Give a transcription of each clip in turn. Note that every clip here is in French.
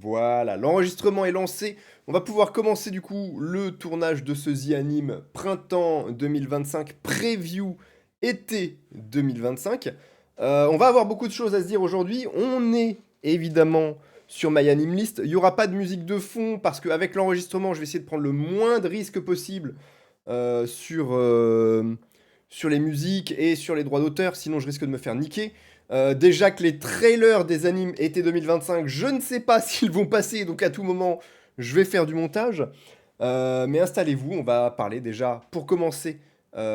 Voilà, l'enregistrement est lancé. On va pouvoir commencer du coup le tournage de ce The Anime printemps 2025, preview été 2025. On va avoir beaucoup de choses à se dire aujourd'hui. On est évidemment sur My Anime List. Il n'y aura pas de musique de fond parce qu'avec l'enregistrement, je vais essayer de prendre le moins de risques possible sur les musiques et sur les droits d'auteur, sinon je risque de me faire niquer. Déjà que les trailers des animes été 2025, je ne sais pas s'ils vont passer, donc à tout moment, je vais faire du montage. Mais installez-vous, on va parler déjà, pour commencer,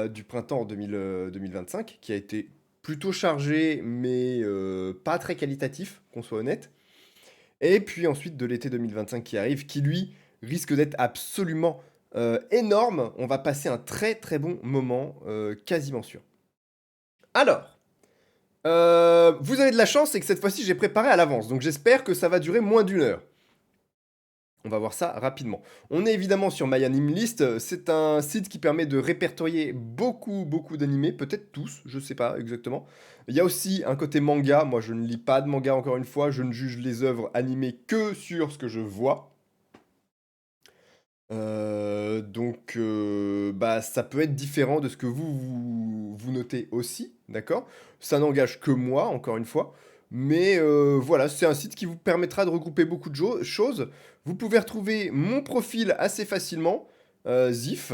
du printemps 2025, qui a été plutôt chargé, mais pas très qualitatif, qu'on soit honnête. Et puis ensuite de l'été 2025 qui arrive, qui lui risque d'être absolument énorme. On va passer un très très bon moment, quasiment sûr. Alors, vous avez de la chance, c'est que cette fois-ci j'ai préparé à l'avance, donc j'espère que ça va durer moins d'une heure. On va voir ça rapidement. On est évidemment sur MyAnimeList, c'est un site qui permet de répertorier beaucoup d'animés, peut-être tous, je sais pas exactement. Il y a aussi un côté manga, moi je ne lis pas de manga encore une fois, je ne juge les œuvres animées que sur ce que je vois. Bah, ça peut être différent de ce que vous notez aussi, d'accord? Ça n'engage que moi, encore une fois. Mais voilà, c'est un site qui vous permettra de regrouper beaucoup de choses. Vous pouvez retrouver mon profil assez facilement, ZIF,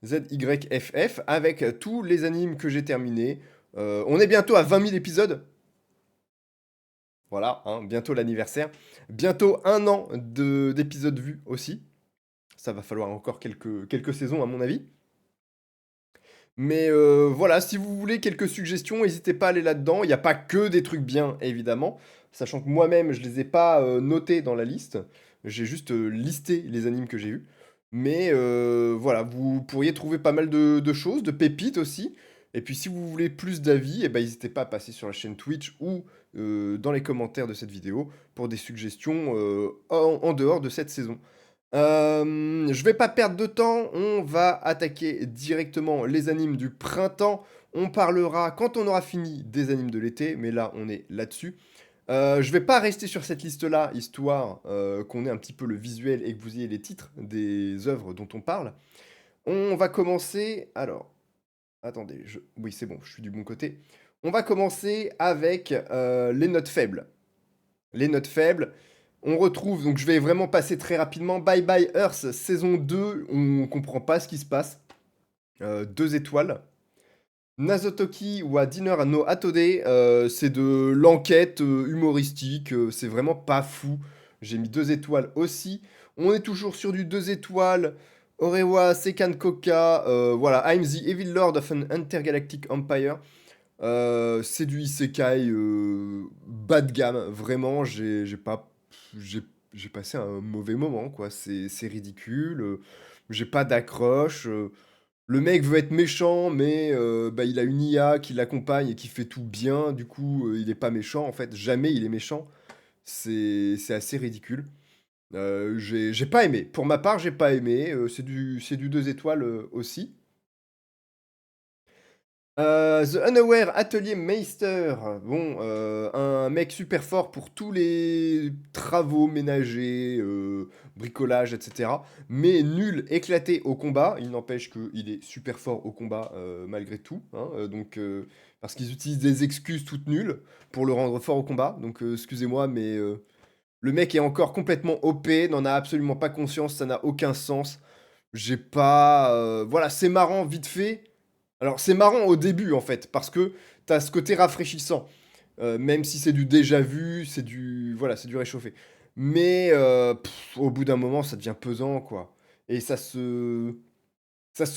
ZYFF, avec tous les animes que j'ai terminés. On est bientôt à 20 000 épisodes. Voilà, hein, bientôt l'anniversaire. Bientôt un an d'épisodes vus aussi. Ça va falloir encore quelques saisons à mon avis. Mais voilà, si vous voulez quelques suggestions, n'hésitez pas à aller là-dedans. Il n'y a pas que des trucs bien, évidemment. Sachant que moi-même, je les ai pas notés dans la liste. J'ai juste listé les animes que j'ai eus. Mais voilà, vous pourriez trouver pas mal de choses, de pépites aussi. Et puis si vous voulez plus d'avis, eh ben, n'hésitez pas à passer sur la chaîne Twitch ou dans les commentaires de cette vidéo pour des suggestions en dehors de cette saison. Je vais pas perdre de temps, on va attaquer directement les animes du printemps. On parlera quand on aura fini des animes de l'été, mais là on est là-dessus. Je vais pas rester sur cette liste-là, histoire qu'on ait un petit peu le visuel et que vous ayez les titres des œuvres dont on parle. On va commencer. Alors, attendez, oui c'est bon, je suis du bon côté. On va commencer avec les notes faibles. Les notes faibles. On retrouve, donc je vais vraiment passer très rapidement, Bye Bye Earth, saison 2, on comprend pas ce qui se passe. 2 étoiles. Nazotoki wa Dinner no Atode, c'est de l'enquête humoristique, c'est vraiment pas fou. J'ai mis 2 étoiles aussi. On est toujours sur du 2 étoiles. Orewa Sekan Koka, voilà, I'm the Evil Lord of an Intergalactic Empire. C'est du isekai bas de gamme, vraiment, j'ai j'ai passé un mauvais moment, quoi. C'est ridicule, j'ai pas d'accroche. Le mec veut être méchant, mais bah, il a une IA qui l'accompagne et qui fait tout bien, du coup, il est pas méchant, en fait. Jamais il est méchant. C'est assez ridicule. J'ai pas aimé. Pour ma part, j'ai pas aimé. C'est du 2 étoiles aussi. The Unaware Atelier Meister, bon, un mec super fort pour tous les travaux ménagers, bricolage, etc. Mais nul, éclaté au combat. Il n'empêche qu'il est super fort au combat malgré tout, hein, parce qu'ils utilisent des excuses toutes nulles pour le rendre fort au combat. Donc excusez-moi, mais le mec est encore complètement OP, n'en a absolument pas conscience, ça n'a aucun sens. J'ai pas, voilà, c'est marrant vite fait. Alors, c'est marrant au début, en fait, parce que t'as ce côté rafraîchissant. Même si c'est du déjà vu, c'est du, voilà, c'est du réchauffé. Mais au bout d'un moment, ça devient pesant, quoi. Et ça se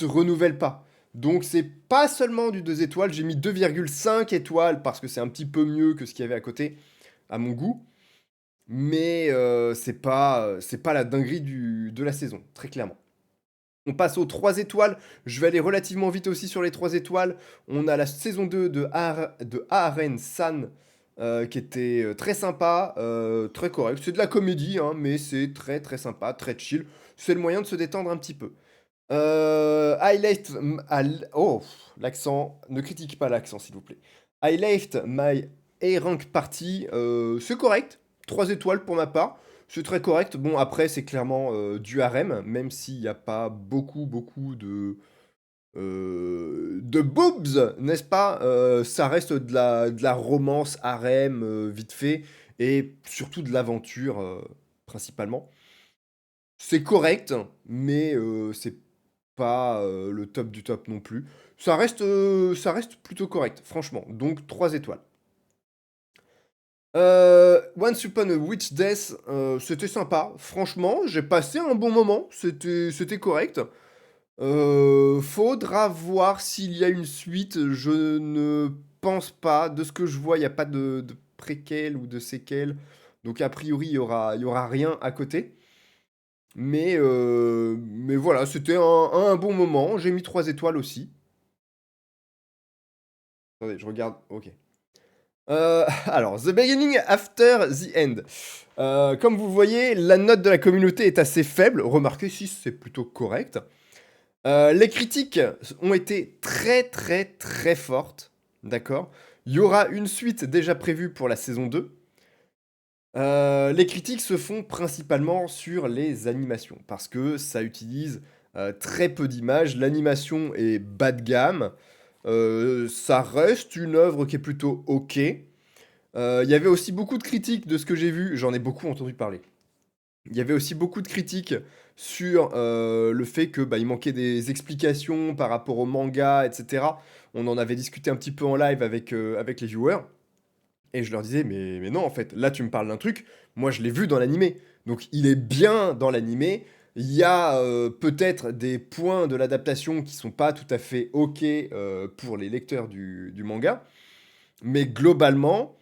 renouvelle pas. Donc, c'est pas seulement du 2 étoiles. J'ai mis 2,5 étoiles parce que c'est un petit peu mieux que ce qu'il y avait à côté, à mon goût. Mais c'est pas la dinguerie de la saison, très clairement. On passe aux 3 étoiles. Je vais aller relativement vite aussi sur les 3 étoiles. On a la saison 2 de Aharen San, qui était très sympa, très correct. C'est de la comédie, hein, mais c'est très sympa, très chill. C'est le moyen de se détendre un petit peu. Oh, l'accent. Ne critique pas l'accent, s'il vous plaît. I left my A-Rank Party. C'est correct. 3 étoiles pour ma part. C'est très correct. Bon, après, c'est clairement du harem, même s'il n'y a pas beaucoup, beaucoup de boobs, n'est-ce pas? Ça reste de la romance harem vite fait, et surtout de l'aventure principalement. C'est correct, mais c'est pas le top du top non plus. Ça reste plutôt correct, franchement. Donc 3 étoiles. Once Upon a Witch Death, c'était sympa. Franchement, j'ai passé un bon moment. C'était correct. Faudra voir s'il y a une suite. Je ne pense pas. De ce que je vois, il n'y a pas de préquel ou de séquel. Donc a priori, il y aura rien à côté. Mais voilà, c'était un bon moment. J'ai mis 3 étoiles aussi. Attendez, je regarde. Ok. Alors, The Beginning After the End. Comme vous voyez, la note de la communauté est assez faible. Remarquez si c'est plutôt correct. Les critiques ont été très très très fortes. D'accord. Il y aura une suite déjà prévue pour la saison 2. Les critiques se font principalement sur les animations, parce que ça utilise très peu d'images, l'animation est bas de gamme, ça reste une œuvre qui est plutôt ok. Il y avait aussi beaucoup de critiques de ce que j'ai vu, j'en ai beaucoup entendu parler. Il y avait aussi beaucoup de critiques sur le fait que bah, il manquait des explications par rapport au manga, etc. On en avait discuté un petit peu en live avec les viewers. Et je leur disais, mais non, en fait, là, tu me parles d'un truc, moi, je l'ai vu dans l'animé. Donc, il est bien dans l'animé. Il y a peut-être des points de l'adaptation qui sont pas tout à fait OK pour les lecteurs du manga. Mais globalement,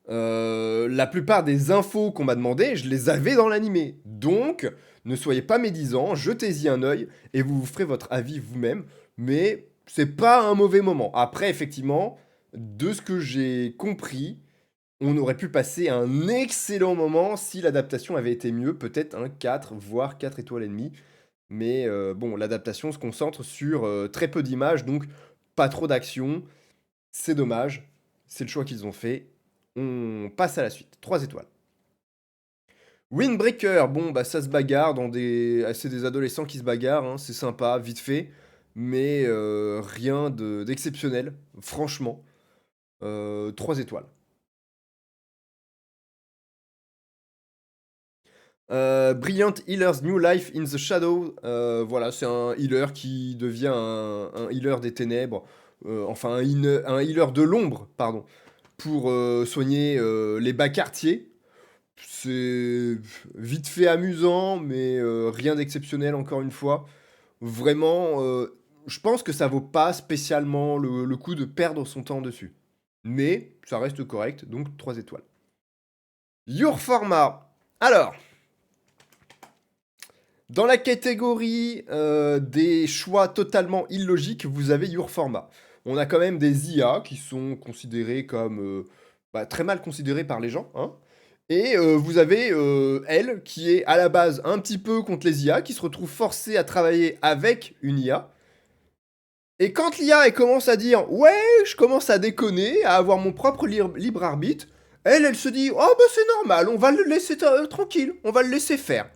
la plupart des infos qu'on m'a demandé, je les avais dans l'animé. Donc, ne soyez pas médisants, jetez-y un œil et vous vous ferez votre avis vous-même. Mais c'est pas un mauvais moment. Après, effectivement, de ce que j'ai compris, on aurait pu passer un excellent moment si l'adaptation avait été mieux, peut-être un 4, voire 4 étoiles et demie. Mais bon, l'adaptation se concentre sur très peu d'images, donc pas trop d'action. C'est dommage, c'est le choix qu'ils ont fait. On passe à la suite. 3 étoiles. Windbreaker, bon, bah ça se bagarre dans des. C'est des adolescents qui se bagarrent, hein, c'est sympa, vite fait. Mais rien d'exceptionnel, franchement. 3 étoiles. Brilliant Healer's New Life in the Shadow. Voilà, c'est un healer qui devient un healer des ténèbres. Enfin, un healer de l'ombre, pardon. Pour soigner les bas quartiers. C'est vite fait amusant, mais rien d'exceptionnel encore une fois. Vraiment, je pense que ça vaut pas spécialement le coup de perdre son temps dessus. Mais ça reste correct, donc 3 étoiles. Your Format. Alors, dans la catégorie des choix totalement illogiques, vous avez Your Format. On a quand même des IA qui sont considérées comme bah, très mal considérées par les gens, hein. Et vous avez elle qui est à la base un petit peu contre les IA, qui se retrouve forcée à travailler avec une IA. Et quand l'IA elle commence à dire ouais, je commence à déconner, à avoir mon propre libre arbitre, elle se dit oh bah c'est normal, on va le laisser tranquille, on va le laisser faire.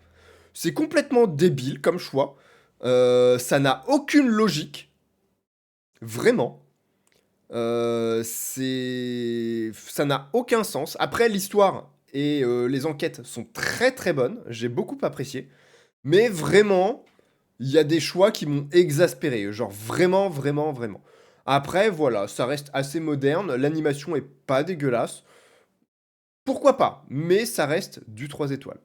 C'est complètement débile comme choix. Ça n'a aucune logique. Vraiment. Ça n'a aucun sens. Après, l'histoire et les enquêtes sont très très bonnes. J'ai beaucoup apprécié. Mais vraiment, il y a des choix qui m'ont exaspéré. Genre vraiment, vraiment, vraiment. Après, voilà, ça reste assez moderne. L'animation est pas dégueulasse. Pourquoi pas? Mais ça reste du 3 étoiles.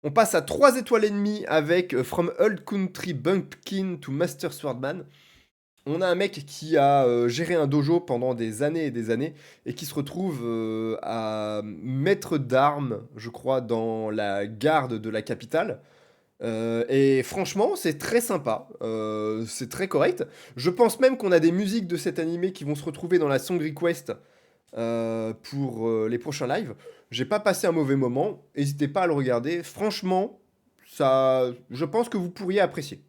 On passe à 3 étoiles et demie avec From Old Country Bumpkin to Master Swordman. On a un mec qui a géré un dojo pendant des années et des années et qui se retrouve à maître d'armes, je crois, dans la garde de la capitale. Et franchement, c'est très sympa, c'est très correct. Je pense même qu'on a des musiques de cet animé qui vont se retrouver dans la Song Request pour les prochains lives. J'ai pas passé un mauvais moment, n'hésitez pas à le regarder. Franchement, ça, je pense que vous pourriez apprécier.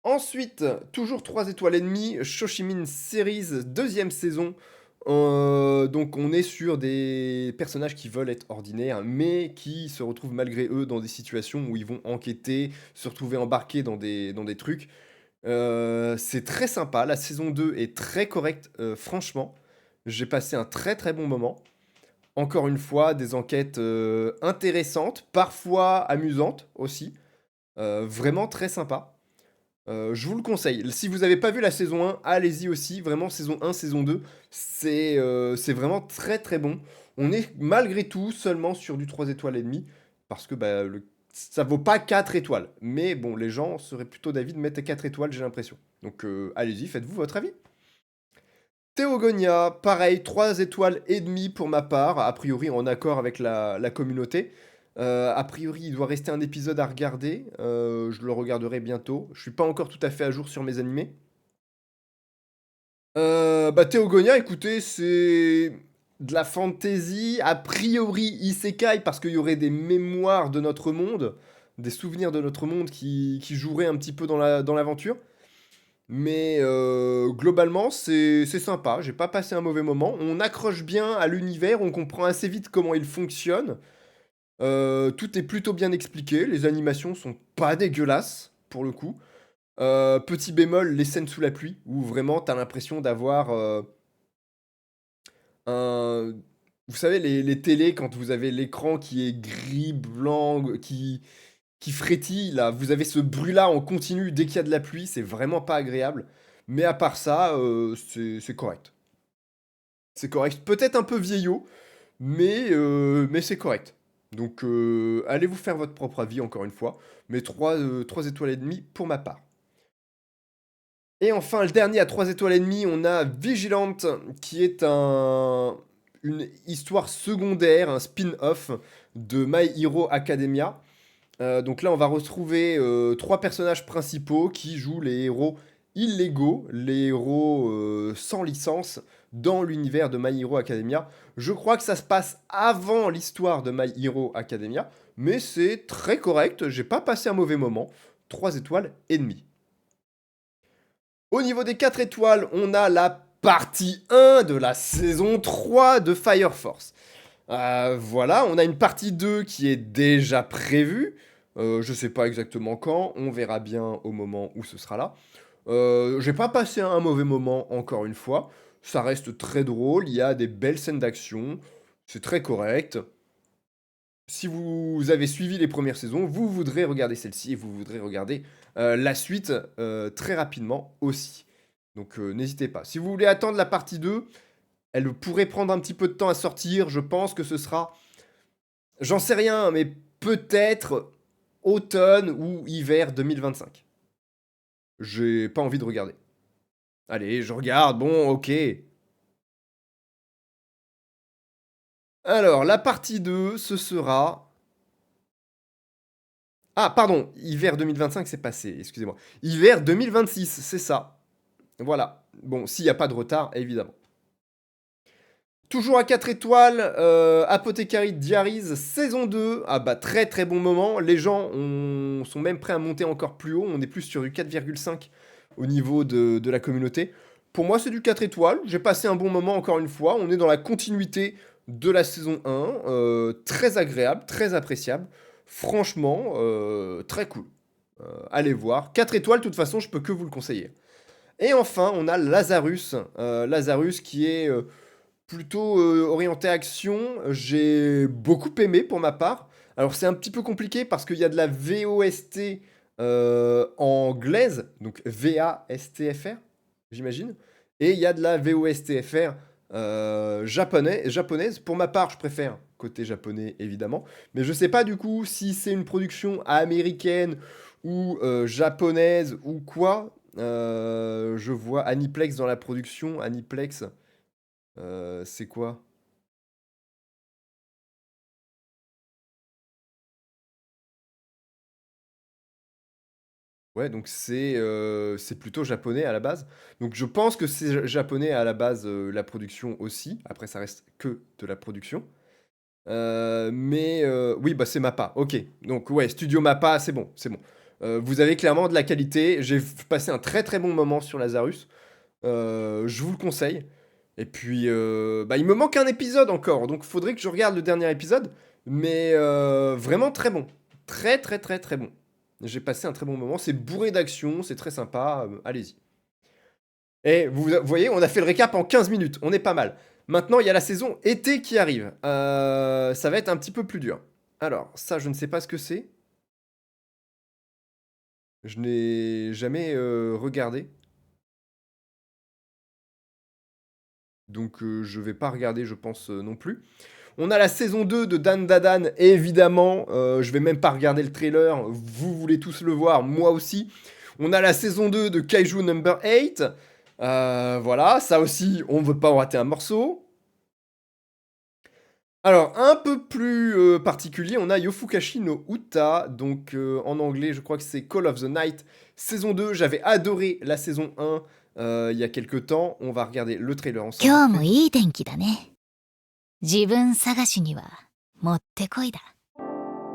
Ensuite, toujours 3 étoiles et demie, Shoshimin Series, deuxième saison. Donc on est sur des personnages qui veulent être ordinaires, mais qui se retrouvent malgré eux dans des situations où ils vont enquêter, se retrouver embarqués dans des trucs. C'est très sympa, la saison 2 est très correcte, franchement. J'ai passé un très très bon moment. Encore une fois, des enquêtes intéressantes, parfois amusantes aussi. Vraiment très sympa. Je vous le conseille. Si vous n'avez pas vu la saison 1, allez-y aussi. Vraiment, saison 1, saison 2, c'est vraiment très très bon. On est malgré tout seulement sur du 3 étoiles et demi, parce que bah, ça vaut pas 4 étoiles. Mais bon, les gens seraient plutôt d'avis de mettre 4 étoiles, j'ai l'impression. Donc allez-y, faites-vous votre avis. Théogonia, pareil, 3 étoiles et demi pour ma part, a priori en accord avec la communauté. A priori, il doit rester un épisode à regarder. Je le regarderai bientôt. Je suis pas encore tout à fait à jour sur mes animés. Bah, Théogonia, écoutez, c'est de la fantasy, a priori isekai, parce qu'il y aurait des mémoires de notre monde, des souvenirs de notre monde qui joueraient un petit peu dans l'aventure. Mais globalement, c'est sympa. J'ai pas passé un mauvais moment. On accroche bien à l'univers, on comprend assez vite comment il fonctionne. Tout est plutôt bien expliqué. Les animations sont pas dégueulasses, pour le coup. Petit bémol, les scènes sous la pluie, où vraiment t'as l'impression d'avoir un. Vous savez, les télés, quand vous avez l'écran qui est gris, blanc, qui frétille, là, vous avez ce bruit-là en continu dès qu'il y a de la pluie, c'est vraiment pas agréable. Mais à part ça, c'est correct. C'est correct. Peut-être un peu vieillot, mais c'est correct. Donc allez vous faire votre propre avis encore une fois. Mais 3 étoiles et demie pour ma part. Et enfin, le dernier à 3 étoiles et demie, on a Vigilant, qui est une histoire secondaire, un spin-off de My Hero Academia. Donc là, on va retrouver 3 personnages principaux qui jouent les héros illégaux, les héros sans licence dans l'univers de My Hero Academia. Je crois que ça se passe avant l'histoire de My Hero Academia, mais c'est très correct, j'ai pas passé un mauvais moment. 3 étoiles et demie. Au niveau des 4 étoiles, on a la partie 1 de la saison 3 de Fire Force. Voilà, on a une partie 2 qui est déjà prévue. Je sais pas exactement quand, on verra bien au moment où ce sera là. J'ai pas passé un mauvais moment encore une fois. Ça reste très drôle, il y a des belles scènes d'action, c'est très correct. Si vous avez suivi les premières saisons, vous voudrez regarder celle-ci et vous voudrez regarder la suite très rapidement aussi. Donc n'hésitez pas. Si vous voulez attendre la partie 2, elle pourrait prendre un petit peu de temps à sortir. Je pense que ce sera, j'en sais rien, mais peut-être automne ou hiver 2025. J'ai pas envie de regarder. Allez, je regarde, bon, ok. Alors, la partie 2, ce sera... Ah, pardon, hiver 2025, c'est passé, excusez-moi. Hiver 2026, c'est ça. Voilà. Bon, s'il n'y a pas de retard, évidemment. Toujours à 4 étoiles, Apothecary Diaries saison 2. Ah bah très très bon moment. Les gens sont même prêts à monter encore plus haut. On est plus sur du 4,5 au niveau de la communauté. Pour moi c'est du 4 étoiles. J'ai passé un bon moment encore une fois. On est dans la continuité de la saison 1. Très agréable, très appréciable. Franchement, très cool. Allez voir. 4 étoiles, de toute façon, je peux que vous le conseiller. Et enfin, on a Lazarus. Lazarus qui est plutôt orienté action. J'ai beaucoup aimé pour ma part. Alors c'est un petit peu compliqué parce qu'il y a de la VOST anglaise, donc VASTFR, j'imagine. Et il y a de la VOSTFR japonaise. Pour ma part, je préfère côté japonais, évidemment. Mais je sais pas du coup si c'est une production américaine ou japonaise ou quoi. Je vois Aniplex dans la production. Aniplex, c'est quoi? Ouais, donc c'est plutôt japonais à la base. Donc je pense que c'est japonais à la base, la production aussi. Après, ça reste que de la production. Mais oui, bah c'est Mappa. Ok. Donc ouais, Studio Mappa, c'est bon, c'est bon. Vous avez clairement de la qualité. J'ai passé un très très bon moment sur Lazarus. Je vous le conseille. Et puis, bah, il me manque un épisode encore, donc faudrait que je regarde le dernier épisode. Mais vraiment très bon. Très, très, très, très bon. J'ai passé un très bon moment. C'est bourré d'action, c'est très sympa. Allez-y. Et vous voyez, on a fait le récap en 15 minutes. On est pas mal. Maintenant, il y a la saison été qui arrive. Ça va être un petit peu plus dur. Alors, ça, je ne sais pas ce que c'est. Je n'ai jamais regardé. Donc, je vais pas regarder, je pense, non plus. On a la saison 2 de Dan Dadan, évidemment. Je vais même pas regarder le trailer. Vous voulez tous le voir, moi aussi. On a la saison 2 de Kaiju Number 8. Voilà, ça aussi, on veut pas en rater un morceau. Alors, un peu plus particulier, on a Yofukashi no Uta. Donc, en anglais, je crois que c'est Call of the Night. Saison 2, j'avais adoré la saison 1 il y a quelques temps. On va regarder le trailer ensemble. 今日もいい天気だね。自分探しにはもってこいだ。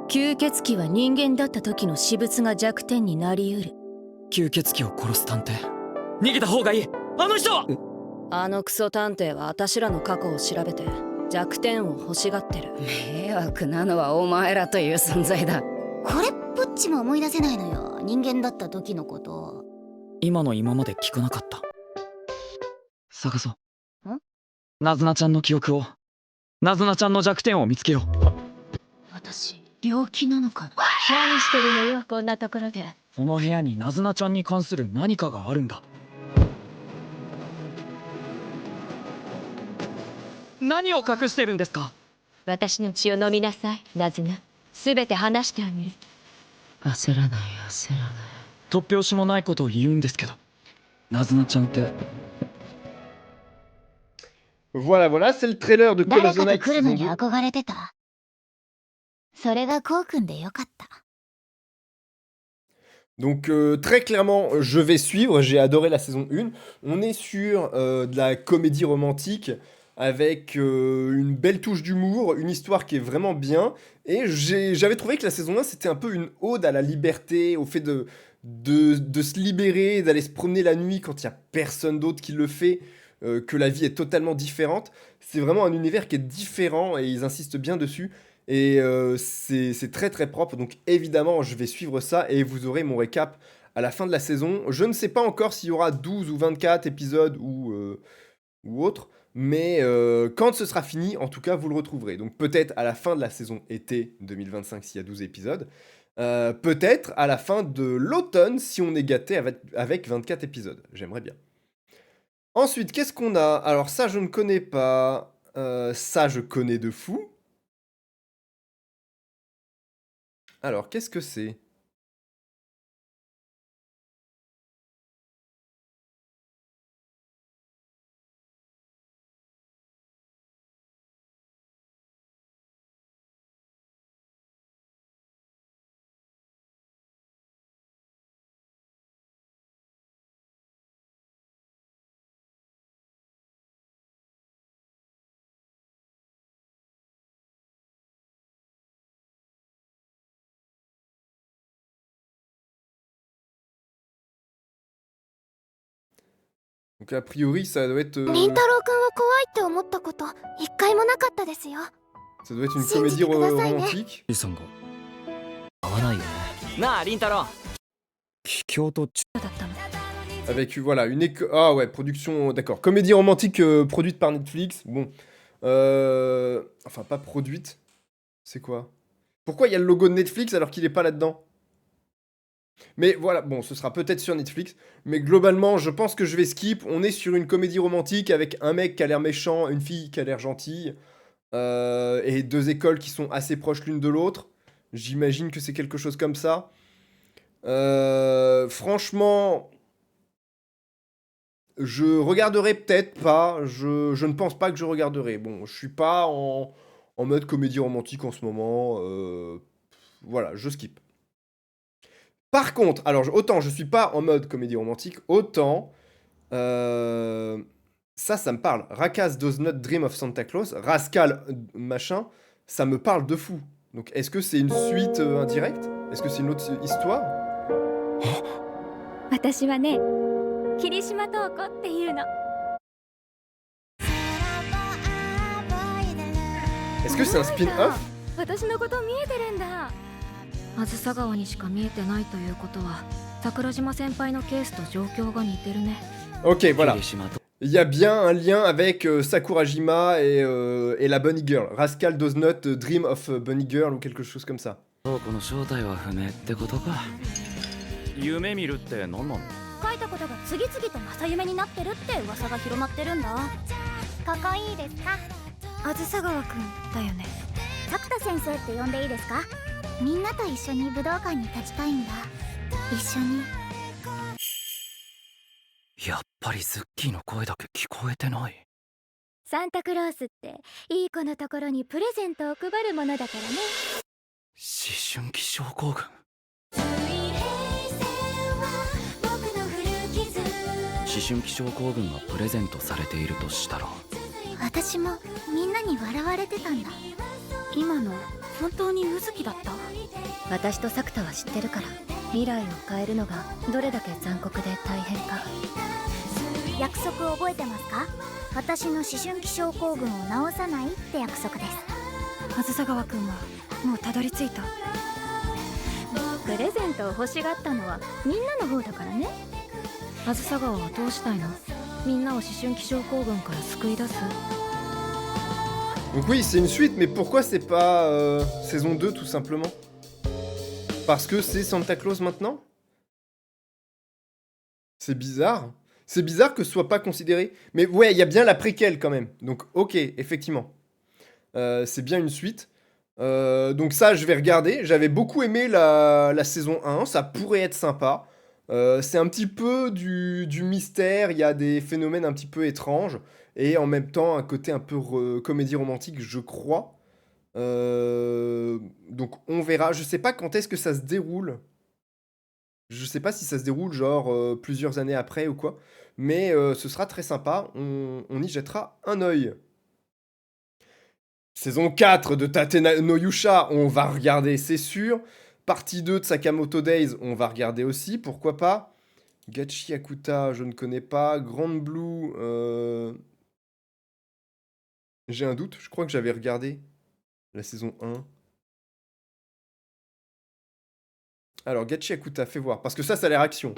吸血鬼は人間だった時の私物が弱点になりうる。吸血鬼を殺す探偵。逃げた方がいい。あの人は。あのクソ探偵は私らの過去を調べて弱点を欲しがってる。迷惑なのはお前らという存在だ。これっぽっちも思い出せないのよ。人間だった時のこと。今の今まで聞かなかった。探そう。ナズナちゃんの記憶を。ナズナちゃんの弱点を見つけよう。私、病気なのかな。何してるのよ、こんなところで。この部屋にナズナちゃんに関する何かがあるんだ。何を隠してるんですか。私の血を飲みなさい、ナズナ。すべて話してあげる。焦らない、焦らない。突拍子もないことを言うんですけど。ナズナちゃんって。Voilà, voilà, c'est le trailer de Call 誰 of the かと Night 来るの saison に 2. 憧れてた。それがこうくんでよかった。Donc très clairement, je vais suivre, j'ai adoré la saison 1. On est sur de la comédie romantique avec une belle touche d'humour, une histoire qui est vraiment bien. Et j'avais trouvé que la saison 1, c'était un peu une ode à la liberté, au fait de se libérer, d'aller se promener la nuit quand il n'y a personne d'autre qui le fait, que la vie est totalement différente. C'est vraiment un univers qui est différent et ils insistent bien dessus. Et c'est très très propre, donc évidemment je vais suivre ça et vous aurez mon récap à la fin de la saison. Je ne sais pas encore s'il y aura 12 ou 24 épisodes ou autre, mais quand ce sera fini, en tout cas vous le retrouverez. Donc peut-être à la fin de la saison été 2025 s'il y a 12 épisodes, peut-être à la fin de l'automne si on est gâté avec 24 épisodes. J'aimerais bien. Ensuite, qu'est-ce qu'on a? Alors ça je ne connais pas, ça je connais de fou. Alors, qu'est-ce que c'est? Donc, a priori, ça doit être, りんたろうくんは怖いって思ったこと一回もなかったですよ。ça doit être une comédie romantique. イさんが合わないよね。なあ、リンタロウ。帰郷途中。Avec, voilà, ah ouais, production, d'accord. Comédie romantique produite par Netflix. Bon. Enfin, pas produite. C'est quoi? Pourquoi il y a le logo de Netflix alors qu'il est pas là-dedans? Mais voilà, bon, ce sera peut-être sur Netflix. Mais globalement, je pense que je vais skip. On est sur une comédie romantique avec un mec qui a l'air méchant, une fille qui a l'air gentille. Et deux écoles qui sont assez proches l'une de l'autre. J'imagine que c'est quelque chose comme ça. Franchement, je regarderai peut-être pas. Je ne pense pas que je regarderai. Bon, je suis pas en mode comédie romantique en ce moment. Voilà, je skip. Par contre, alors autant je suis pas en mode comédie romantique, autant ça me parle. Rakas does not dream of Santa Claus, Rascal machin, ça me parle de fou. Donc est-ce que c'est une suite indirecte? Est-ce que c'est une autre histoire? 私はね、霧島瞳子っていうの。Est-ce que c'est un spin-off? 私のこと見えてるんだ。あずさ川にしか見えてないということは桜島先輩のケースと状況が似てるね。 Ok, voilà. 霧島と Il y a bien un lien avec Sakurajima et la Bunny Girl. Rascal does not dream of Bunny Girl ou quelque chose comme ça. この正体は不明ってことか。夢見るって何なの？書いたことが次々と正夢になってるって噂が広まってるんだ。ここいいですか？あずさ川くんだよね。作田先生って呼んでいいですか？みんなと一緒に武道館に立ちたいんだ。一緒に。やっぱりズッキーの声だけ聞こえてない。サンタクロースっていい子のところにプレゼントを配るものだからね。思春期症候群。思春期症候群がプレゼントされているとしたら、私もみんなに笑われてたんだ。今の本当に柚木だった？私と作田は知ってるから、未来を変えるのがどれだけ残酷で大変か。約束覚えてますか？私の思春期症候群を治さないって約束です。あずさ川くんはもうたどり着いた。プレゼントを欲しがったのはみんなの方だからね。あずさ川はどうしたいの？みんなを思春期症候群から救い出す。 Donc oui, c'est une suite, mais pourquoi c'est pas saison 2 tout simplement? Parce que c'est Santa Claus maintenant? C'est bizarre. C'est bizarre que ce soit pas considéré. Mais ouais, il y a bien la préquelle quand même. Donc ok, effectivement. C'est bien une suite. Donc ça, je vais regarder. J'avais beaucoup aimé la saison 1. Ça pourrait être sympa. C'est un petit peu du mystère. Il y a des phénomènes un petit peu étranges. Et en même temps, un côté un peu comédie romantique, je crois. Donc on verra. Je sais pas quand est-ce que ça se déroule. Je sais pas si ça se déroule genre plusieurs années après ou quoi. Mais ce sera très sympa. On y jettera un œil. Saison 4 de Tate no Yusha, on va regarder, c'est sûr. Partie 2 de Sakamoto Days, on va regarder aussi, pourquoi pas. Gachi Akuta, je ne connais pas. Grand Blue, j'ai un doute, je crois que j'avais regardé la saison 1. Alors, Gachi Akuta, fais voir, parce que ça a l'air action.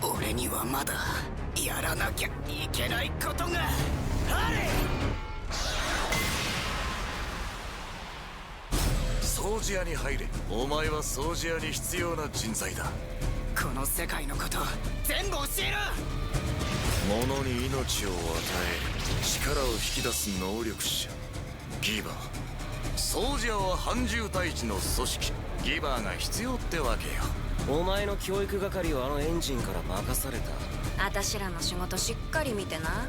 俺にはまだやらなきゃいけないことがある。掃除屋に入れ。お前は掃除屋に必要な人材だ。この世界のこと全部教えろ。物に命を与え力を引き出す能力者ギバー。掃除屋は半獣退治の組織ギバーが必要ってわけよ。お前の教育係はあのエンジンから任された。私らの仕事しっかり見てな。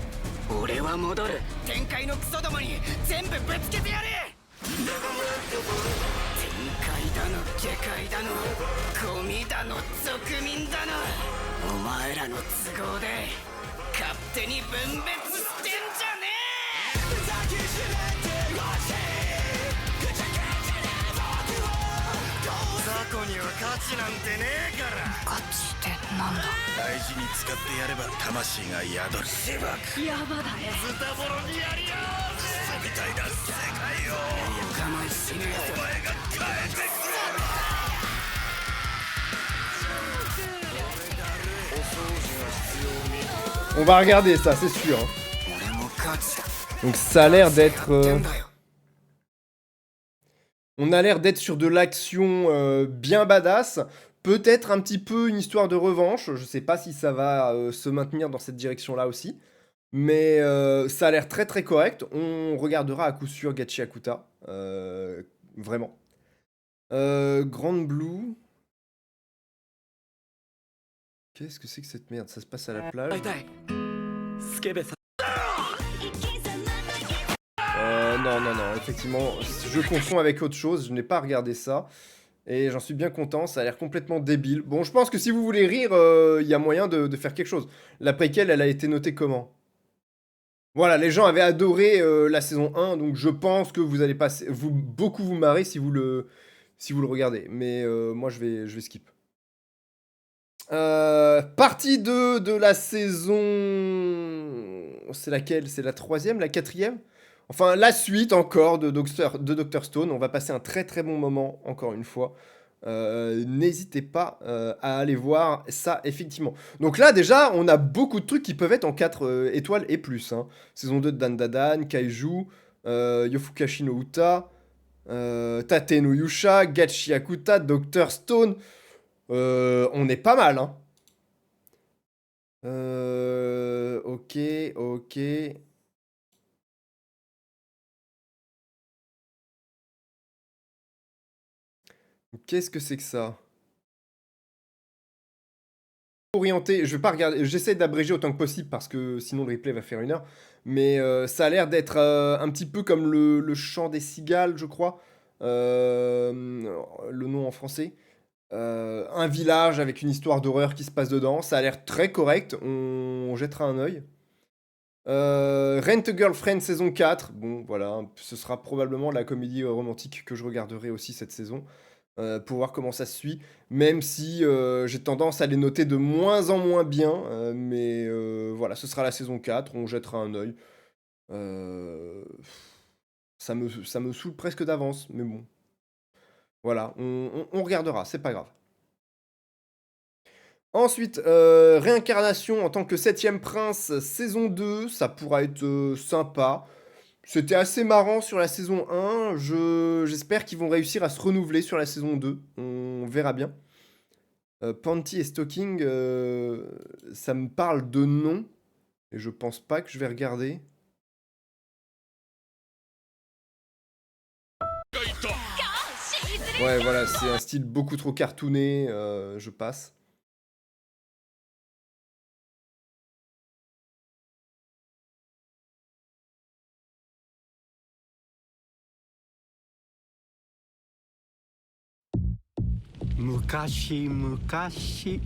俺は戻る。天界のクソどもに全部ぶつけてやれ。天界だの下界だのゴミだの俗民だの、お前らの都合で勝手に分別してんじゃねえ。雑魚には価値なんてねえから。ガチってなんだ？大事に使ってやれば魂が宿る。しばくやばだね。ズタボロにやりようぜ。みたいな世界を我慢しねえ。お前が変えてくれ。お掃除が必要に。 On va regarder ça, c'est sûr. 俺も勝つ。 Donc ça a l'air d'être... やってんだよ。 On a l'air d'être sur de l'action bien badass. Peut-être un petit peu une histoire de revanche. Je sais pas si ça va se maintenir dans cette direction-là aussi. Mais ça a l'air très très correct. On regardera à coup sûr Gachi Akuta. Vraiment. Grand Blue. Qu'est-ce que c'est que cette merde? Ça se passe à la plage. Non, effectivement, je confonds avec autre chose, je n'ai pas regardé ça, et j'en suis bien content, ça a l'air complètement débile. Bon, je pense que si vous voulez rire, il y a moyen de faire quelque chose. La préquelle, elle a été notée comment? Voilà, les gens avaient adoré la saison 1, donc je pense que vous allez beaucoup vous marrer si vous le regardez, mais moi je vais skip. Partie 2 de la saison... C'est laquelle? C'est la 3e, la 4e? Enfin, la suite encore de Dr Stone. On va passer un très très bon moment, encore une fois. N'hésitez pas à aller voir ça, effectivement. Donc là, déjà, on a beaucoup de trucs qui peuvent être en 4 étoiles et plus. Hein. Saison 2 de Dandadan, Kaiju, Yofukashi no Uta, Tate no Yusha, Gachi Akuta, Dr Stone. On est pas mal, hein. Ok, ok. Qu'est-ce que c'est que ça? Orienté, je vais pas regarder, j'essaie d'abréger autant que possible parce que sinon le replay va faire 1 heure. Mais ça a l'air d'être un petit peu comme le chant des cigales, je crois. Le nom en français. Un village avec une histoire d'horreur qui se passe dedans. Ça a l'air très correct. On jettera un œil. Rent a Girlfriend saison 4. Bon, voilà. Ce sera probablement la comédie romantique que je regarderai aussi cette saison. Pour voir comment ça se suit. Même si j'ai tendance à les noter de moins en moins bien. Mais voilà, ce sera la saison 4. On jettera un œil. Ça me saoule presque d'avance. Mais bon. Voilà, on regardera, c'est pas grave. Ensuite, Réincarnation en tant que 7ème prince, saison 2, ça pourra être sympa. C'était assez marrant sur la saison 1, j'espère qu'ils vont réussir à se renouveler sur la saison 2, on verra bien. Panty et Stocking, ça me parle de nom, et je pense pas que je vais regarder. Ouais, voilà, c'est un style beaucoup trop cartooné, je passe. Mukashi, mukashi,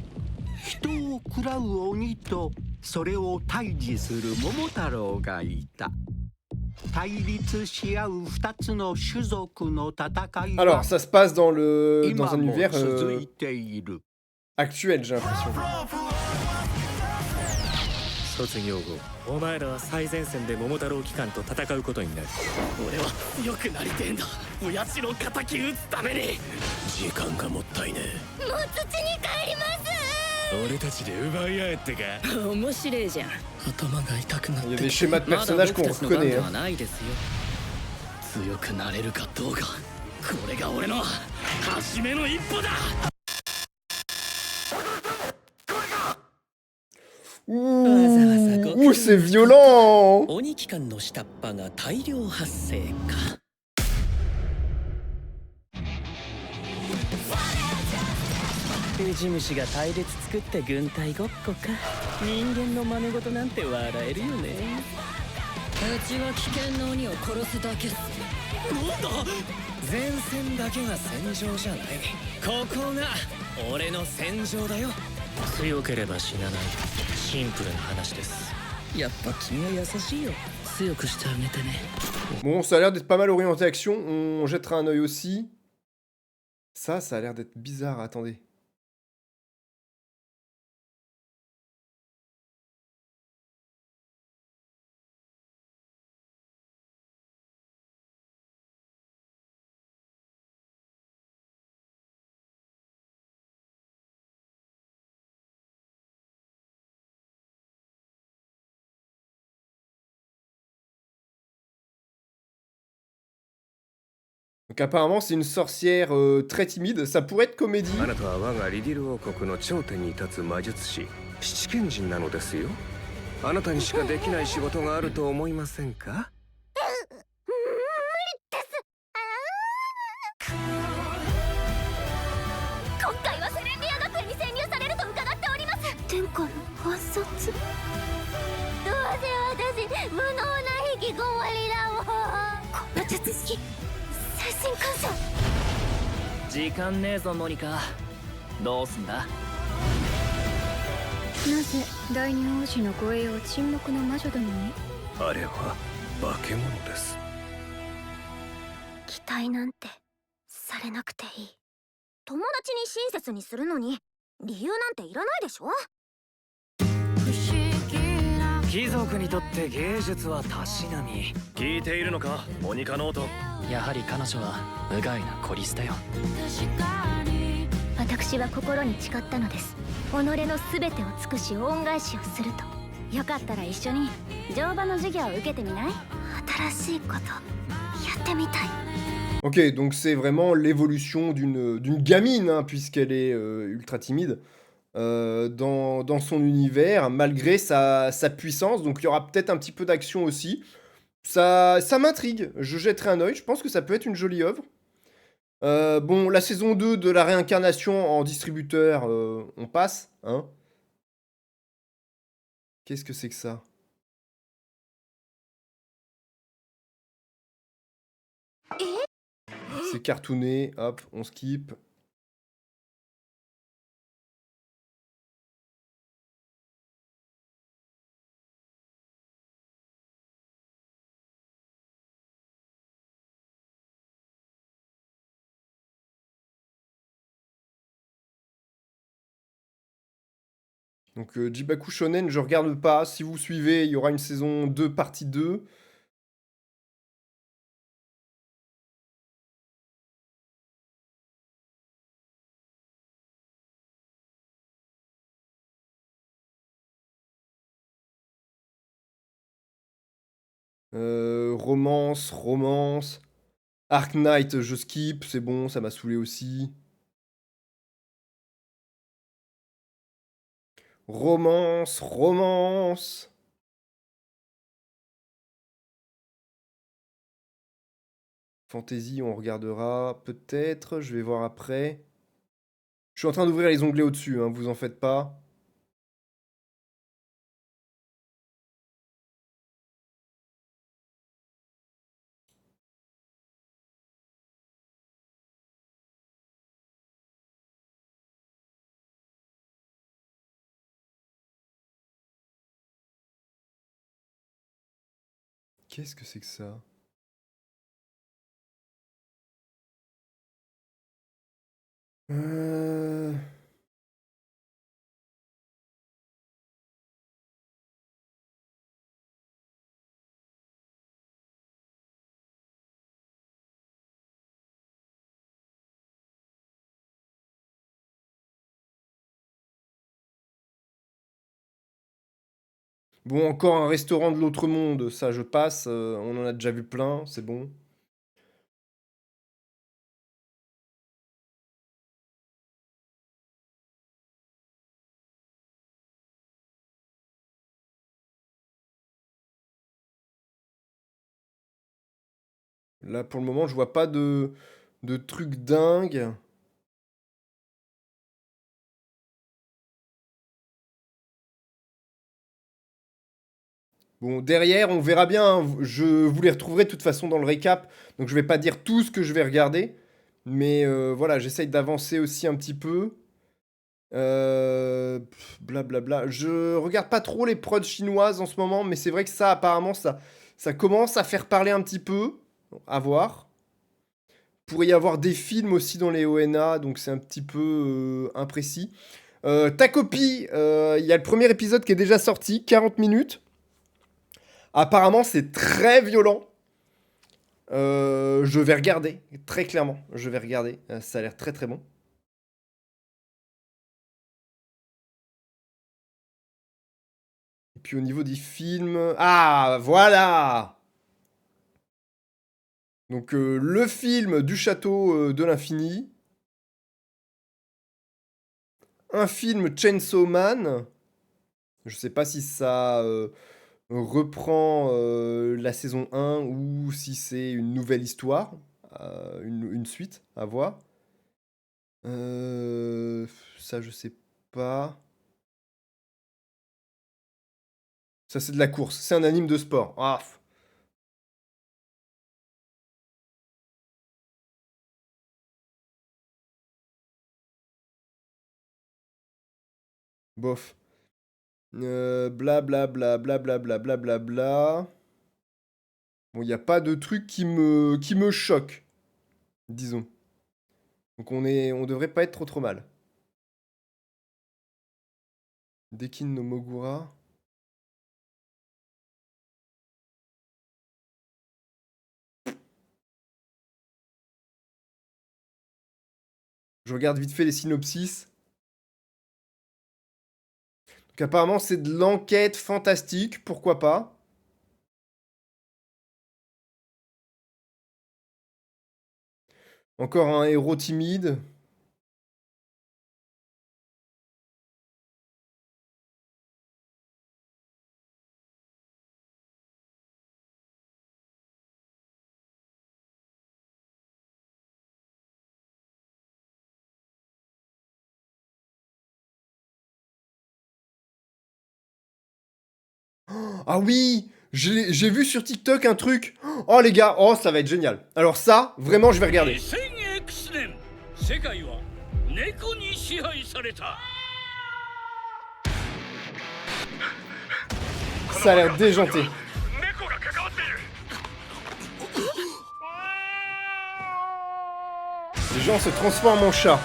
人を喰らう鬼とそれを退治する桃太郎がいた。対立し合う2つの種族の戦いは Alors, ça se passe dans un 今も univers 続いている。 actuel, j'ai l'impression. 卒業後お前らは最前線で桃太郎機関と戦うことになる。俺は強くなりてえんだ。おやつの敵討つために。時間がもったいねえ。もう土に帰ります。俺たちで奪い合えってか。面白いじゃん。頭が痛くなっ Il y a て des schémas de personnages qu'on reconnaît. はないですよ。強くなれるかどうか。これが俺の初めの一歩だ。 Ouh, c'est violent! 鬼機関の下っ端が大量発生か。ウジ虫が隊列作って軍隊ごっこか。人間の真似事なんて笑えるよね。うちは危険な鬼を殺すだけっす。なんだ？前線だけが戦場じゃない。ここが俺の戦場だよ。強ければ死なない。シンプルな話です。やっぱ君は優しいよ。強くしてあげてね。 Bon, ça a l'air d'être pas mal orienté action. On jettera un œil aussi. Ça a l'air d'être bizarre. Attendez. Donc apparemment c'est une sorcière très timide, ça pourrait être comédie. あなたは我がリディル王国の頂点に立つ魔術師七賢人なのですよ。あなたにしかできない仕事があると思いませんか？今回はセレンディア学園に潜入されると伺っております。天下の暗殺。どうせ私無能な引きこもりだもん。この術式最新感謝。時間ねえぞモニカ。どうすんだ？なぜ第二王子の護衛を沈黙の魔女どもに？あれは化け物です。期待なんてされなくていい。友達に親切にするのに理由なんていらないでしょ。貴族にとって芸術はたしなみ。聞いているのか、モニカノート。やはり彼女は無害なコリスだよ。私は心に誓ったのです。己の全てを尽くし恩返しをすると。よかったら一緒に乗馬の授業を受けてみない？新しいことやってみたい。Ok, donc c'est vraiment l'évolution d'une gamine, hein, puisqu'elle est ultra timide, dans son univers, malgré sa puissance. Donc il y aura peut-être un petit peu d'action aussi. Ça m'intrigue, je jetterai un œil, je pense que ça peut être une jolie œuvre. Bon, la saison 2 de la réincarnation en distributeur, on passe, hein. Qu'est-ce que c'est que ça? C'est cartooné, hop, on skip. Donc Jibaku Shonen, je regarde pas. Si vous suivez, il y aura une saison 2, partie 2. Romance. Arc Knight, je skip, c'est bon, ça m'a saoulé aussi. Romance. Fantasy, on regardera peut-être, je vais voir après. Je suis en train d'ouvrir les onglets au-dessus, hein, vous en faites pas. Qu'est-ce que c'est que ça? Euh... Bon, encore un restaurant de l'autre monde, ça je passe, on en a déjà vu plein, c'est bon. Là, pour le moment, je vois pas de trucs dingues. Bon, derrière, on verra bien, hein. Je vous les retrouverai de toute façon dans le récap. Donc, je vais pas dire tout ce que je vais regarder. Mais voilà, j'essaye d'avancer aussi un petit peu. Blablabla. Je regarde pas trop les prods chinoises en ce moment. Mais c'est vrai que ça, apparemment, ça commence à faire parler un petit peu. À voir. Pourrait y avoir des films aussi dans les ONA. Donc, c'est un petit peu imprécis. Ta copie, il y a le premier épisode qui est déjà sorti. 40 minutes. Apparemment, c'est très violent. Je vais regarder, très clairement. Je vais regarder. Ça a l'air très très bon. Et puis au niveau des films... Ah, voilà! Donc le film du château de l'infini. Un film Chainsaw Man. Je sais pas si ça reprend la saison 1 ou si c'est une nouvelle histoire, une suite à voir. Ça, je sais pas. Ça, c'est de la course. C'est un anime de sport. Ah. Bof. Blablabla, blablabla, blablabla. Bon, il n'y a pas de truc qui me choque, disons. Donc on devrait pas être trop mal. Dekin no Mogura. Je regarde vite fait les synopsis. Donc apparemment c'est de l'enquête fantastique, pourquoi pas. Encore un héros timide. Ah oui, j'ai vu sur TikTok un truc. Oh les gars, oh ça va être génial. Alors ça, vraiment je vais regarder. Ça a l'air déjanté. Les gens se transforment en chat.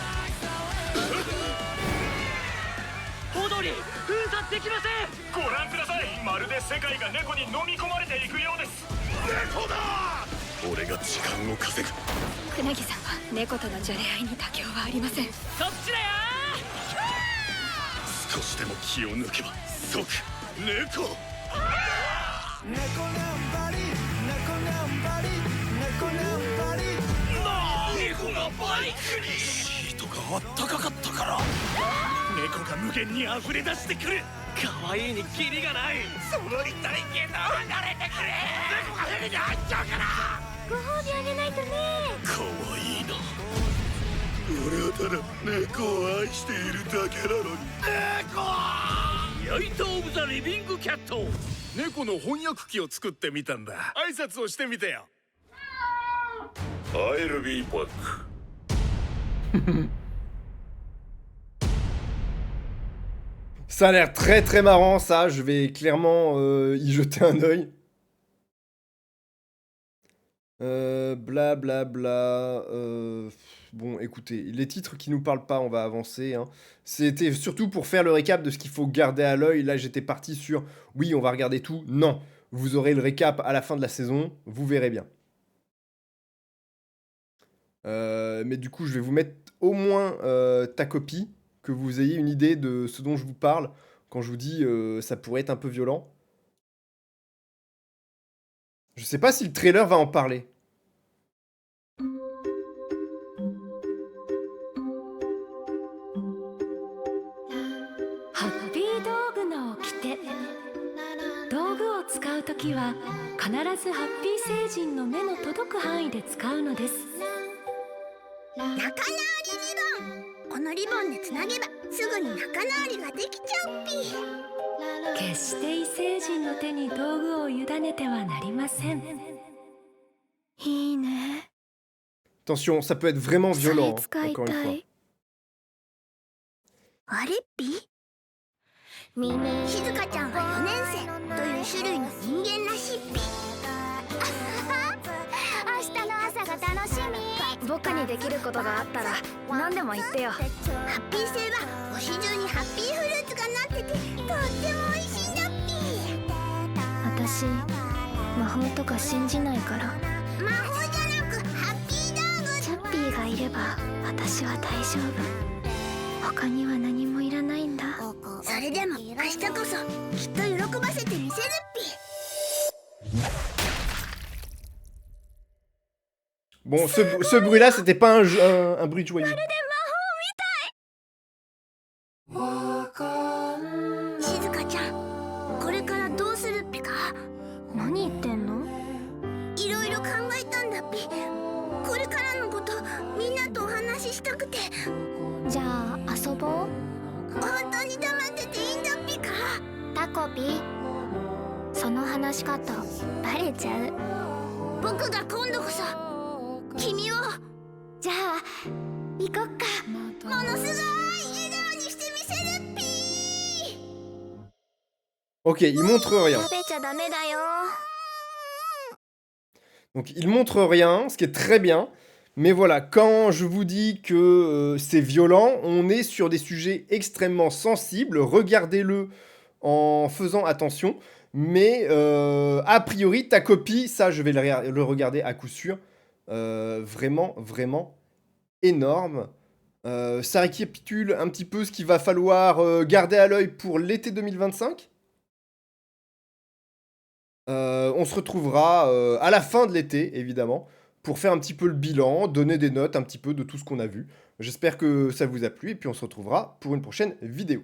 Ça a l'air très très marrant ça, je vais clairement y jeter un œil. Blablabla. Bon, écoutez, les titres qui nous parlent pas, on va avancer. Hein. C'était surtout pour faire le récap de ce qu'il faut garder à l'œil. Là, j'étais parti sur oui, on va regarder tout. Non, vous aurez le récap à la fin de la saison, vous verrez bien. Mais du coup, je vais vous mettre au moins ta copie, que vous ayez une idée de ce dont je vous parle quand je vous dis ça pourrait être un peu violent. Je sais pas si le trailer va en parler. Attention, ça peut être vraiment violent, hein, encore une fois. あれっぴ静香ちゃんは4年生という種類の人間らしいっぴ明日の朝が楽しみ僕にできることがあったら何でも言ってよハッピー星は星中にハッピーフルーツがなっててとっても美味しいんだっぴ私魔法とか信じないから魔法じゃなくハッピーダーグチャッピーがいれば私は大丈夫他には何もいらないんだそれでも明日こそきっと喜ばせてみせるっぴ Bon, ce bruit-là, c'était pas un bruit joyeux. 静香ちゃんこれからどうするっぴか何言ってんのいろいろ考えたんだっぴこれからのことみんなとお話ししたくてじゃあ遊ぼう本当に黙ってていいんだっぴかタコピその話し方バレちゃう僕が今度こそ君をじゃあ行こっかものすごい笑顔にしてみせるっぴ Ok, il montre rien. 食べちゃダメだよ Donc il montre rien, ce qui est très bien. Mais voilà, quand je vous dis que c'est violent, on est sur des sujets extrêmement sensibles. Regardez-le en faisant attention. Mais a priori, ta copie, ça, je vais le regarder à coup sûr. Vraiment, vraiment énorme. Ça récapitule un petit peu ce qu'il va falloir garder à l'œil pour l'été 2025. On se retrouvera à la fin de l'été, évidemment, pour faire un petit peu le bilan, donner des notes un petit peu de tout ce qu'on a vu. J'espère que ça vous a plu et puis on se retrouvera pour une prochaine vidéo.